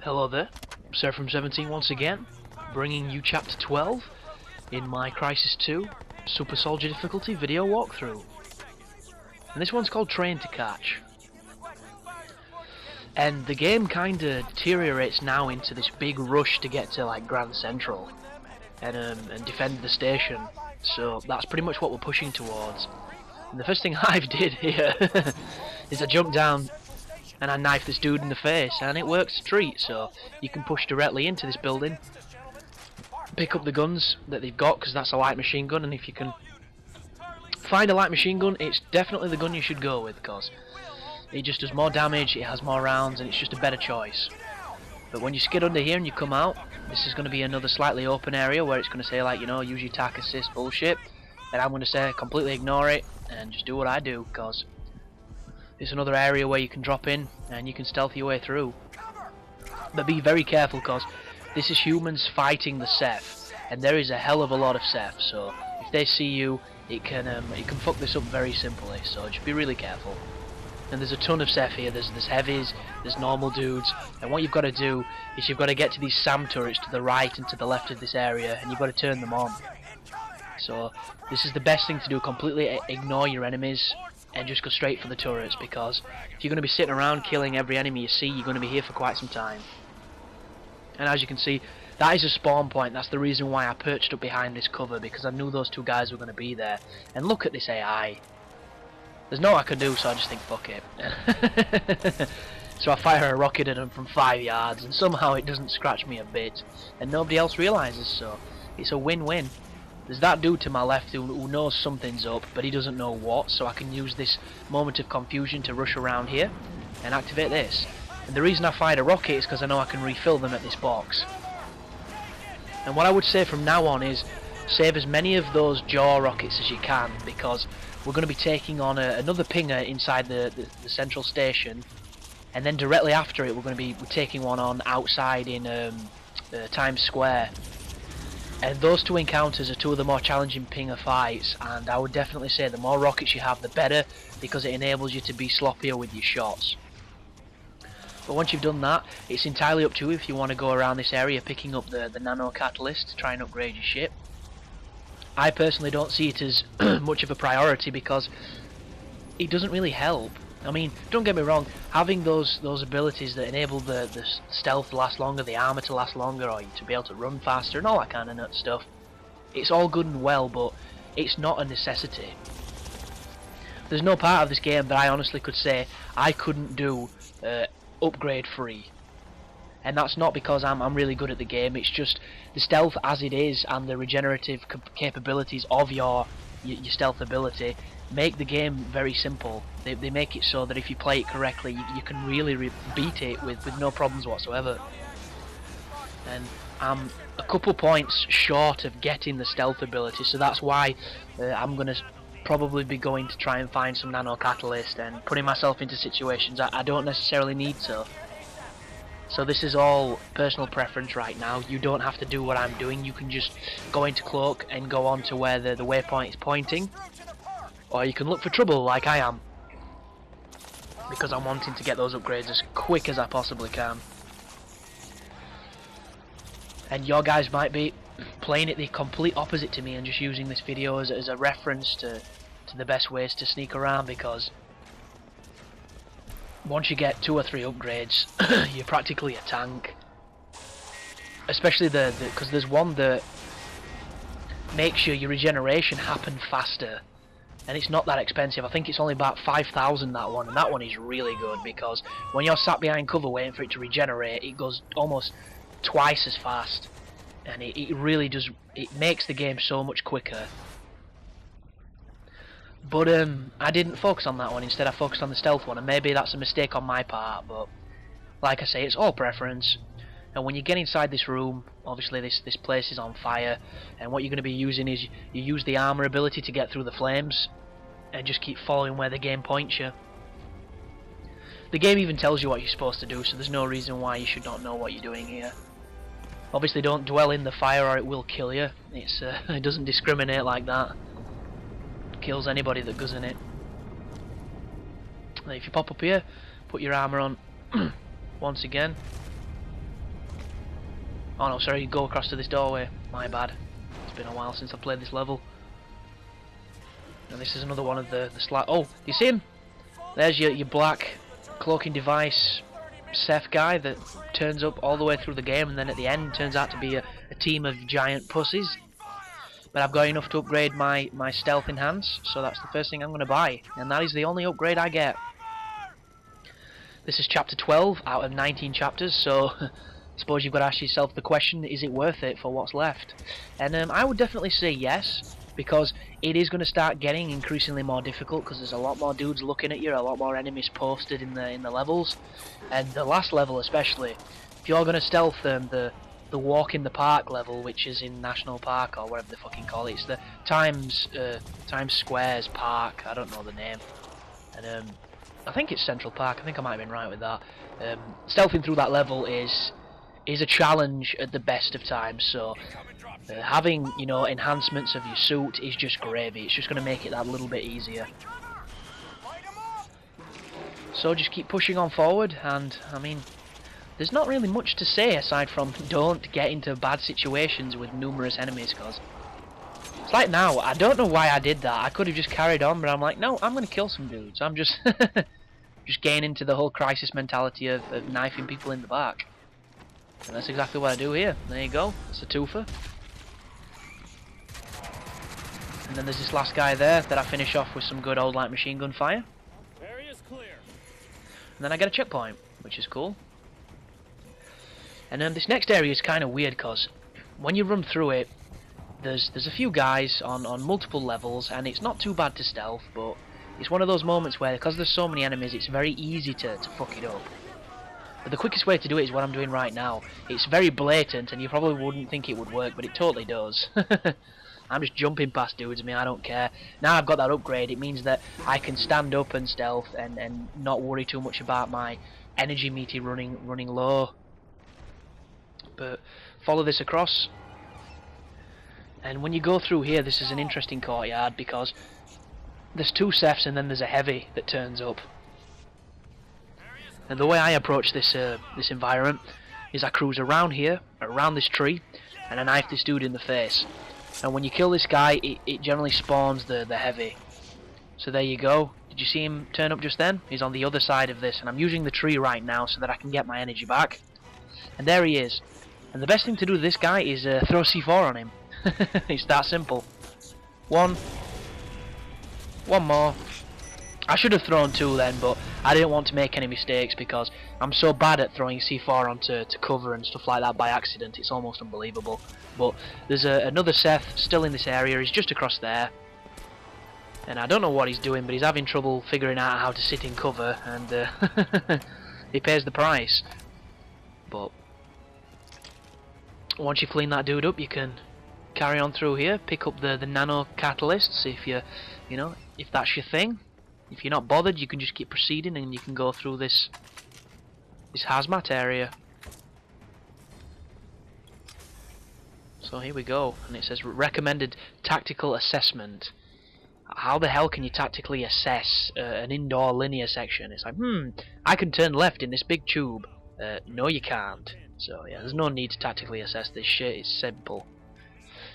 Hello there, Sir from 17 once again, bringing you Chapter 12 in my Crysis 2 Super Soldier difficulty video walkthrough. And this one's called Train to Catch. And the game kinda deteriorates now into this big rush to get to like Grand Central and defend the station. So that's pretty much what we're pushing towards. And the first thing I did here is I jumped down and I knifed this dude in the face, and it works a treat. So you can push directly into this building, pick up the guns that they've got, because that's a light machine gun, and if you can find a light machine gun, it's definitely the gun you should go with, because it just does more damage, it has more rounds, and it's just a better choice. But when you skid under here and you come out, this is going to be another slightly open area where it's going to say, like, you know, use your tac assist bullshit, and I'm going to say completely ignore it and just do what I do, because it's another area where you can drop in and you can stealth your way through. But be very careful, because this is humans fighting the Ceph, and there is a hell of a lot of Ceph, so if they see you, it can fuck this up very simply, so just be really careful. And there's a ton of Ceph here. There's heavies, there's normal dudes, and what you've got to do is you've got to get to these SAM turrets to the right and to the left of this area, and you've got to turn them on. So this is the best thing to do, completely ignore your enemies and just go straight for the turrets, because if you're going to be sitting around killing every enemy you see, you're going to be here for quite some time. And as you can see, that is a spawn point. That's the reason why I perched up behind this cover, because I knew those two guys were going to be there. And look at this AI. There's no I can do, so I just think fuck it. So I fire a rocket at him from 5 yards, and somehow it doesn't scratch me a bit, and nobody else realizes, so it's a win-win. There's that dude to my left who knows something's up, but he doesn't know what, so I can use this moment of confusion to rush around here and activate this. And the reason I fired a rocket is because I know I can refill them at this box. And what I would say from now on is save as many of those jaw rockets as you can, because we're going to be taking on another pinger inside the central station, and then directly after it we're taking one on outside in Times Square. And those two encounters are two of the more challenging pinger fights, and I would definitely say the more rockets you have the better, because it enables you to be sloppier with your shots. But once you've done that, it's entirely up to you if you want to go around this area picking up the nano catalyst to try and upgrade your ship. I personally don't see it as much of a priority, because it doesn't really help. I mean, don't get me wrong, having those abilities that enable the stealth to last longer, the armor to last longer, or to be able to run faster and all that kind of nut stuff, it's all good and well, but it's not a necessity. There's no part of this game that I honestly could say I couldn't do upgrade free. And that's not because I'm really good at the game, it's just the stealth as it is and the regenerative capabilities of your stealth ability make the game very simple. They make it so that if you play it correctly, you can really beat it with no problems whatsoever. And I'm a couple points short of getting the stealth ability, so that's why I'm going to probably be going to try and find some nano catalyst and putting myself into situations I don't necessarily need to. So this is all personal preference right now. You don't have to do what I'm doing. You can just go into cloak and go on to where the waypoint is pointing, or you can look for trouble like I am, because I'm wanting to get those upgrades as quick as I possibly can. And your guys might be playing it the complete opposite to me and just using this video as a reference to the best ways to sneak around, because once you get 2 or 3 upgrades, you're practically a tank. Especially because there's one that makes sure your regeneration happen faster, and it's not that expensive. I think it's only about 5,000, that one, and that one is really good, because when you're sat behind cover waiting for it to regenerate, it goes almost twice as fast, and it really does, it makes the game so much quicker. But I didn't focus on that one, instead I focused on the stealth one, and maybe that's a mistake on my part, but like I say, it's all preference. And when you get inside this room, obviously this place is on fire, and what you're going to be using is you use the armor ability to get through the flames, and just keep following where the game points you. The game even tells you what you're supposed to do, so there's no reason why you should not know what you're doing here. Obviously don't dwell in the fire or it will kill you. It doesn't discriminate like that. It kills anybody that goes in it. And if you pop up here, put your armor on once again, Oh no, sorry, go across to this doorway. My bad. It's been a while since I played this level. And this is another one of the oh, you see him? There's your black cloaking device Seth guy that turns up all the way through the game, and then at the end turns out to be a team of giant pussies. But I've got enough to upgrade my stealth enhance, so that's the first thing I'm going to buy, and that is the only upgrade I get. This is chapter 12 out of 19 chapters, so I suppose you've got to ask yourself the question, is it worth it for what's left? And I would definitely say yes, because it is going to start getting increasingly more difficult, because there's a lot more dudes looking at you, a lot more enemies posted in the levels, and the last level especially. If you're going to stealth them, the walk in the park level, which is in National Park or whatever they fucking call it, it's the Times Square's park, I don't know the name, and I think it's Central Park, I think I might have been right with that. Stealthing through that level is a challenge at the best of times, so having, you know, enhancements of your suit is just gravy. It's just going to make it that little bit easier. So just keep pushing on forward, and I mean, there's not really much to say aside from don't get into bad situations with numerous enemies, because it's like now, I don't know why I did that. I could have just carried on, but I'm like, no, I'm going to kill some dudes. I'm just just getting into the whole Crysis mentality of knifing people in the back. And that's exactly what I do here. There you go, it's a twofer. And then there's this last guy there that I finish off with some good old light machine gun fire. Area is clear. And then I get a checkpoint, which is cool. And then this next area is kind of weird, because when you run through it, there's a few guys on multiple levels, and it's not too bad to stealth, but it's one of those moments where, because there's so many enemies, it's very easy to fuck it up. But the quickest way to do it is what I'm doing right now. It's very blatant, and you probably wouldn't think it would work, but it totally does. I'm just jumping past dudes, I mean, I don't care. Now I've got that upgrade, it means that I can stand up and stealth and not worry too much about my energy meter running low. But follow this across, and when you go through here, this is an interesting courtyard, because there's two Seths and then there's a heavy that turns up. And the way I approach this this environment is I cruise around here, around this tree, and I knife this dude in the face. And when you kill this guy, it generally spawns the heavy. So there you go. Did you see him turn up just then? He's on the other side of this, and I'm using the tree right now so that I can get my energy back. And there he is. And the best thing to do to this guy is throw C4 on him. It's that simple. One more. I should have thrown two then, but I didn't want to make any mistakes, because I'm so bad at throwing C4 onto cover and stuff like that by accident. It's almost unbelievable. But there's another Seth still in this area. He's just across there, and I don't know what he's doing, but he's having trouble figuring out how to sit in cover, and he pays the price. But once you clean that dude up, you can carry on through here, pick up the nano catalysts if you know, if that's your thing. If you're not bothered, you can just keep proceeding, and you can go through this hazmat area. So here we go, and it says recommended tactical assessment. How the hell can you tactically assess an indoor linear section? It's like, I can turn left in this big tube. No you can't. So yeah, there's no need to tactically assess this shit, it's simple.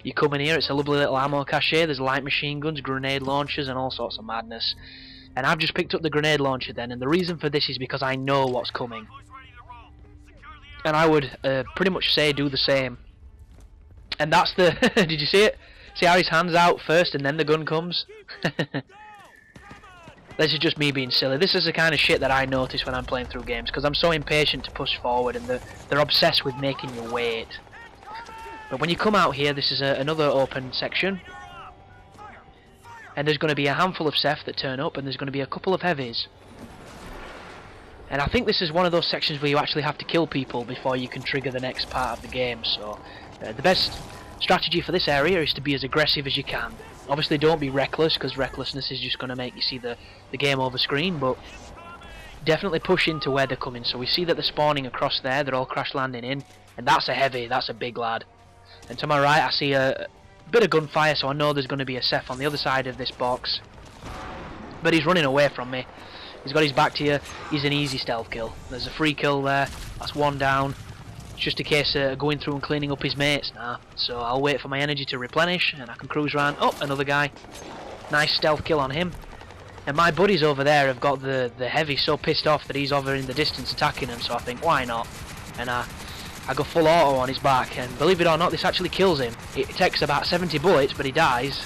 You come in here, it's a lovely little ammo cache, there's light machine guns, grenade launchers, and all sorts of madness. And I've just picked up the grenade launcher then, and the reason for this is because I know what's coming. And I would pretty much say do the same. And that's the... did you see it? See how his hand's out first and then the gun comes? This is just me being silly. This is the kind of shit that I notice when I'm playing through games, because I'm so impatient to push forward, and they're obsessed with making you wait. But when you come out here, this is another open section, and there's going to be a handful of Seth that turn up, and there's going to be a couple of heavies. And I think this is one of those sections where you actually have to kill people before you can trigger the next part of the game, so the best strategy for this area is to be as aggressive as you can. Obviously don't be reckless, because recklessness is just going to make you see the game over screen, but definitely push into where they're coming. So we see that they're spawning across there, they're all crash landing in, and that's a heavy, that's a big lad. And to my right I see a bit of gunfire, so I know there's going to be a Seth on the other side of this box. But he's running away from me. He's got his back to you, he's an easy stealth kill. There's a free kill there, that's one down. It's just a case of going through and cleaning up his mates now. So I'll wait for my energy to replenish and I can cruise around. Oh, another guy. Nice stealth kill on him. And my buddies over there have got the heavy so pissed off that he's over in the distance attacking him, so I think, why not? And I go full auto on his back, and believe it or not, this actually kills him. It takes about 70 bullets, but he dies.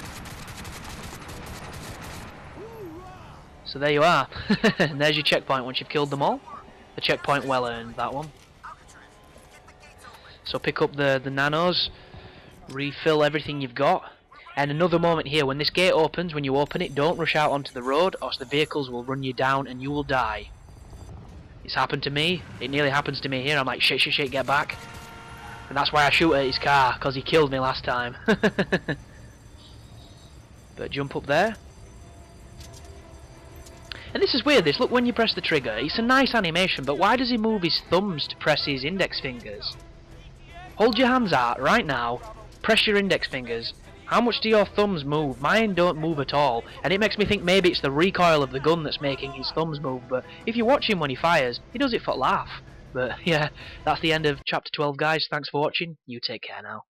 So there you are. And there's your checkpoint once you've killed them all. The checkpoint well earned, that one. So pick up the nanos, refill everything you've got. And another moment here, when this gate opens, when you open it, don't rush out onto the road, or else the vehicles will run you down and you will die. It's happened to me. It nearly happens to me here. I'm like, shit, shit, shit, get back. And that's why I shoot at his car, because he killed me last time. But jump up there. And this is weird, this. Look, when you press the trigger, it's a nice animation, but why does he move his thumbs to press his index fingers? Hold your hands out right now. Press your index fingers. How much do your thumbs move? Mine don't move at all, and it makes me think maybe it's the recoil of the gun that's making his thumbs move, but if you watch him when he fires, he does it for laugh. But yeah, that's the end of Chapter 12, guys. Thanks for watching. You take care now.